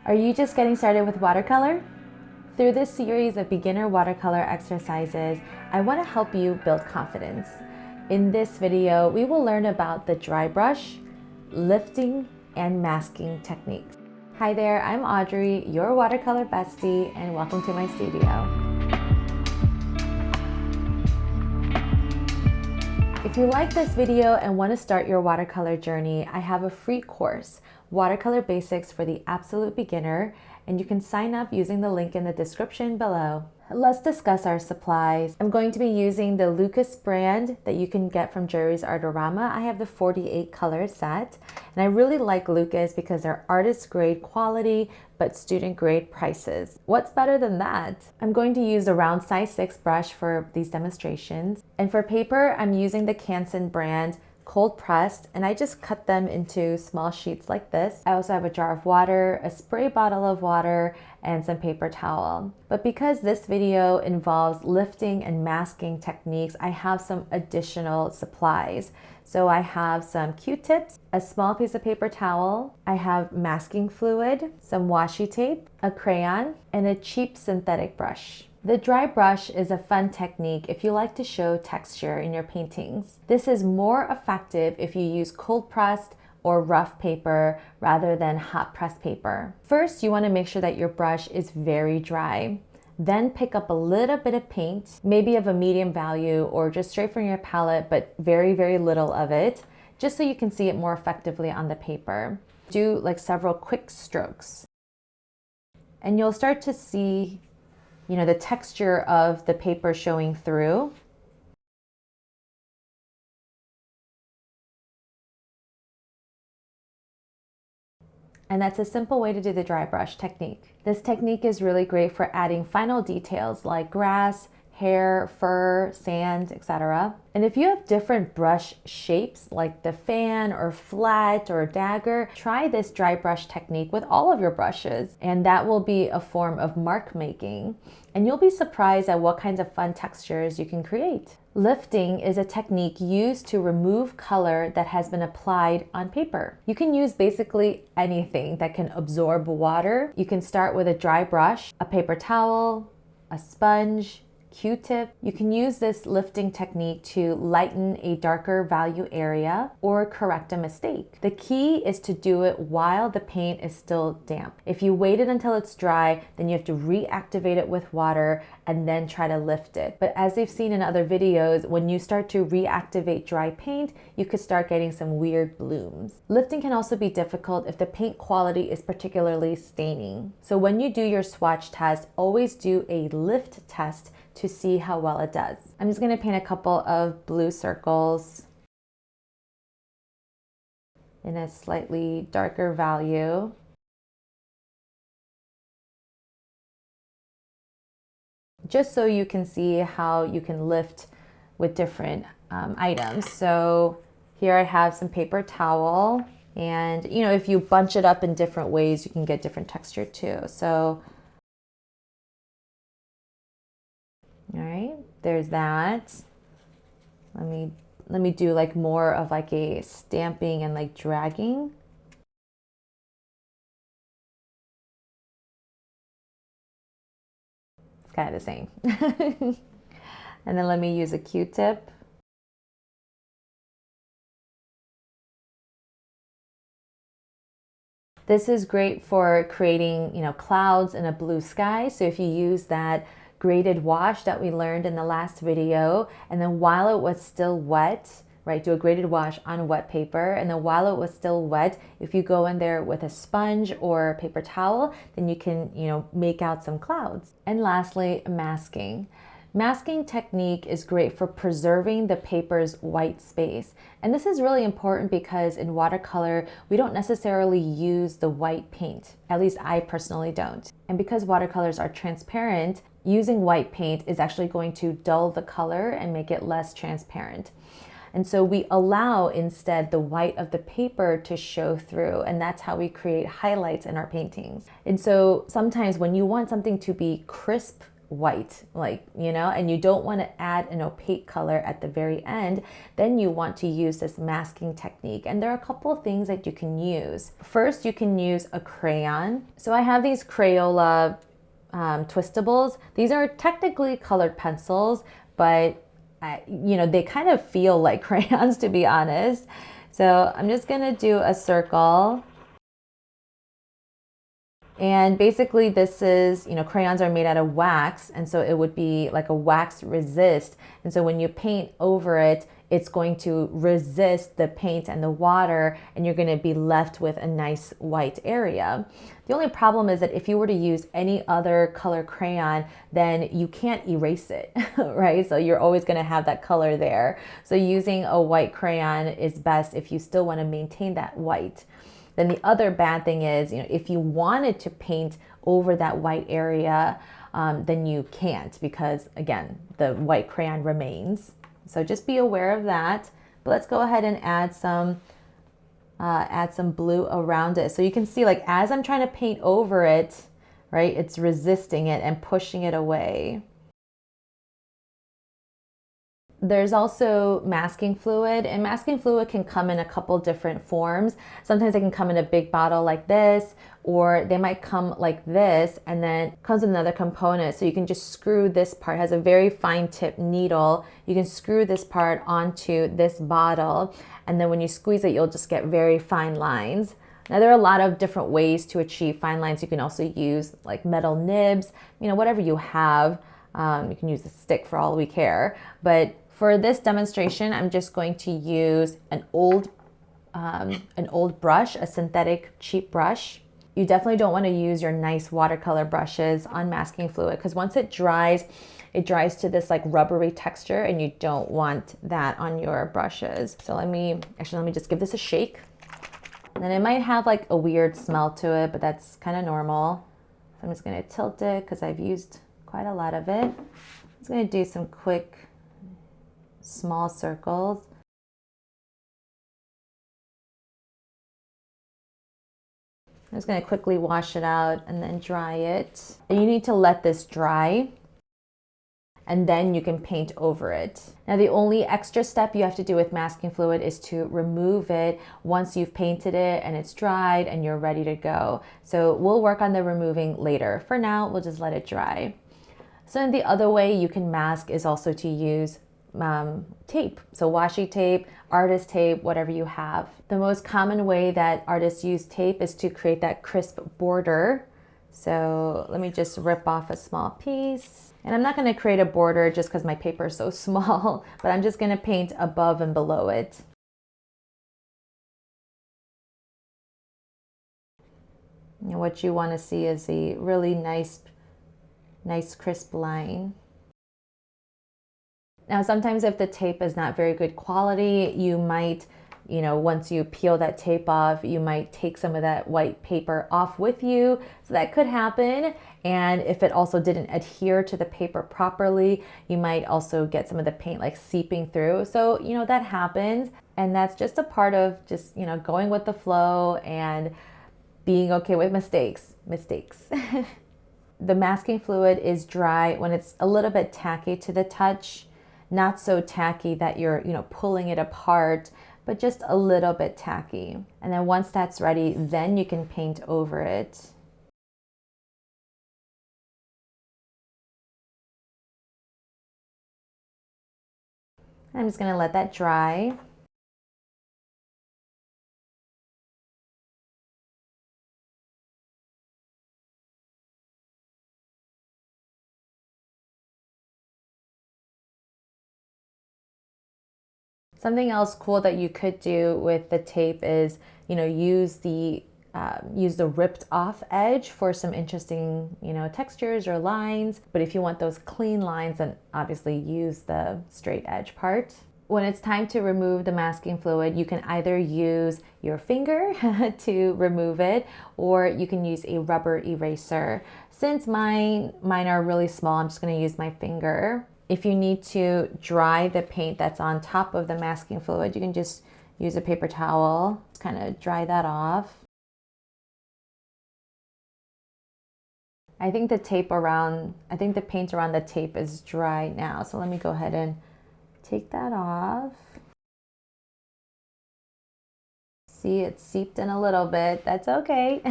Are you just getting started with watercolor? Through this series of beginner watercolor exercises, I want to help you build confidence. In this video, we will learn about the dry brush, lifting, and masking techniques. Hi there, I'm Audrey, your watercolor bestie, and welcome to my studio. If you like this video and want to start your watercolor journey, I have a free course, Watercolor Basics for the Absolute Beginner, and you can sign up using the link in the description below. Let's discuss our supplies. I'm going to be using the LUKAS brand that you can get from Jerry's Artarama. I have the 48 color set, and I really like LUKAS because they're artist grade quality, but student grade prices. What's better than that? I'm going to use a round size 6 brush for these demonstrations. And for paper, I'm using the Canson brand cold pressed, and I just cut them into small sheets like this. I also have a jar of water, a spray bottle of water, and some paper towel. But because this video involves lifting and masking techniques, I have some additional supplies. So I have some Q-tips, a small piece of paper towel, I have masking fluid, some washi tape, a crayon, and a cheap synthetic brush. The dry brush is a fun technique if you like to show texture in your paintings. This is more effective if you use cold pressed or rough paper rather than hot pressed paper. First, you want to make sure that your brush is very dry. Then pick up a little bit of paint, maybe of a medium value or just straight from your palette, but very, very little of it, just so you can see it more effectively on the paper. Do like several quick strokes. And you'll start to see the texture of the paper showing through. And that's a simple way to do the dry brush technique. This technique is really great for adding final details like grass, hair, fur, sand, etc. And if you have different brush shapes like the fan or flat or dagger, try this dry brush technique with all of your brushes, and that will be a form of mark making. And you'll be surprised at what kinds of fun textures you can create. Lifting is a technique used to remove color that has been applied on paper. You can use basically anything that can absorb water. You can start with a dry brush, a paper towel, a sponge, Q-tip. You can use this lifting technique to lighten a darker value area or correct a mistake. The key is to do it while the paint is still damp. If you waited until it's dry, then you have to reactivate it with water and then try to lift it. But as you've seen in other videos, when you start to reactivate dry paint, you could start getting some weird blooms. Lifting can also be difficult if the paint quality is particularly staining. So when you do your swatch test, always do a lift test to see how well it does. I'm just going to paint a couple of blue circles in a slightly darker value. Just so you can see how you can lift with different items. So here I have some paper towel, and if you bunch it up in different ways, you can get different texture too. So all right, there's that. Let me do like more of like a stamping and like dragging. It's kind of the same. And then let me use a Q-tip. This is great for creating, clouds in a blue sky. So if you use that graded wash that we learned in the last video, and then while it was still wet, right, do a graded wash on wet paper, and then while it was still wet, if you go in there with a sponge or paper towel, then you can, make out some clouds. And lastly, masking. Masking technique is great for preserving the paper's white space. And this is really important because in watercolor, we don't necessarily use the white paint. At least I personally don't. And because watercolors are transparent, using white paint is actually going to dull the color and make it less transparent. And so we allow instead the white of the paper to show through, and that's how we create highlights in our paintings. And so sometimes when you want something to be crisp white, like, you know, and you don't want to add an opaque color at the very end. Then you want to use this masking technique. And there are a couple of things that you can use. First, you can use a crayon. So I have these Crayola twistables. These are technically colored pencils, but you know, they kind of feel like crayons, to be honest. So I'm just gonna do a circle. And basically this is, you know, crayons are made out of wax, and so it would be like a wax resist. And so when you paint over it, it's going to resist the paint and the water, and you're going to be left with a nice white area. The only problem is that if you were to use any other color crayon, then you can't erase it, right? So you're always going to have that color there. So using a white crayon is best if you still want to maintain that white. Then the other bad thing is, you know, if you wanted to paint over that white area, then you can't, because again, the white crayon remains. So just be aware of that. But let's go ahead and add some blue around it. So you can see, like, as I'm trying to paint over it, right, it's resisting it and pushing it away. There's also masking fluid, and masking fluid can come in a couple different forms. Sometimes they can come in a big bottle like this, or they might come like this, and then comes with another component. So you can just screw this part. It has a very fine tip needle. You can screw this part onto this bottle, and then when you squeeze it, you'll just get very fine lines. Now, there are a lot of different ways to achieve fine lines. You can also use like metal nibs, you know, whatever you have. You can use a stick for all we care. But for this demonstration, I'm just going to use an old brush, a synthetic cheap brush. You definitely don't want to use your nice watercolor brushes on masking fluid, because once it dries to this like rubbery texture, and you don't want that on your brushes. So let me just give this a shake. And then it might have like a weird smell to it, but that's kind of normal. So I'm just going to tilt it because I've used quite a lot of it. I'm just going to do some quick small circles. I'm just going to quickly wash it out and then dry it. And you need to let this dry, and then you can paint over it. Now, the only extra step you have to do with masking fluid is to remove it once you've painted it and it's dried and you're ready to go. So we'll work on the removing later. For now, we'll just let it dry. So the other way you can mask is also to use tape. So washi tape, artist tape, whatever you have. The most common way that artists use tape is to create that crisp border. So let me just rip off a small piece. And I'm not going to create a border just because my paper is so small, but I'm just going to paint above and below it. And what you want to see is a really nice crisp line. Now, sometimes if the tape is not very good quality, you might, you know, once you peel that tape off, you might take some of that white paper off with you. So that could happen. And if it also didn't adhere to the paper properly, you might also get some of the paint like seeping through. So, you know, that happens. And that's just a part of just, you know, going with the flow and being okay with mistakes. The masking fluid is dry when it's a little bit tacky to the touch. Not so tacky that you're, you know, pulling it apart, but just a little bit tacky. And then once that's ready, then you can paint over it. I'm just going to let that dry. Something else cool that you could do with the tape is, you know, use the ripped off edge for some interesting, you know, textures or lines. But if you want those clean lines, then obviously use the straight edge part. When it's time to remove the masking fluid, you can either use your finger to remove it, or you can use a rubber eraser. Since mine are really small, I'm just going to use my finger. If you need to dry the paint that's on top of the masking fluid, you can just use a paper towel, kind of dry that off. I think the paint around the tape is dry now. So let me go ahead and take that off. See, it's seeped in a little bit. That's okay.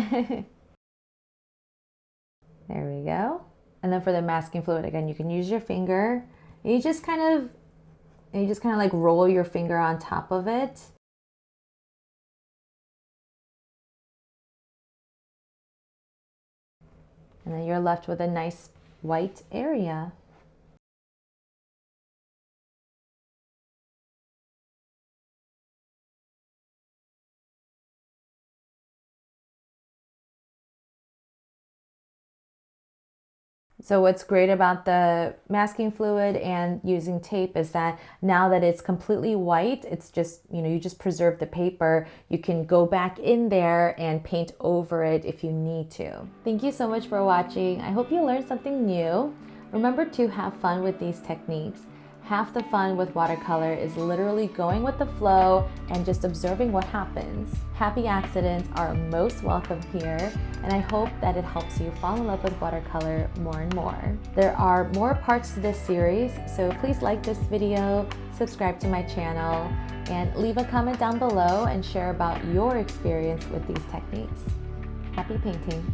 There we go. And then for the masking fluid, again, you can use your finger. You just kind of like roll your finger on top of it. And then you're left with a nice white area. So what's great about the masking fluid and using tape is that now that it's completely white, it's just, you just preserve the paper. You can go back in there and paint over it if you need to. Thank you so much for watching. I hope you learned something new. Remember to have fun with these techniques. Half the fun with watercolor is literally going with the flow and just observing what happens. Happy accidents are most welcome here, and I hope that it helps you fall in love with watercolor more and more. There are more parts to this series, so please like this video, subscribe to my channel, and leave a comment down below and share about your experience with these techniques. Happy painting!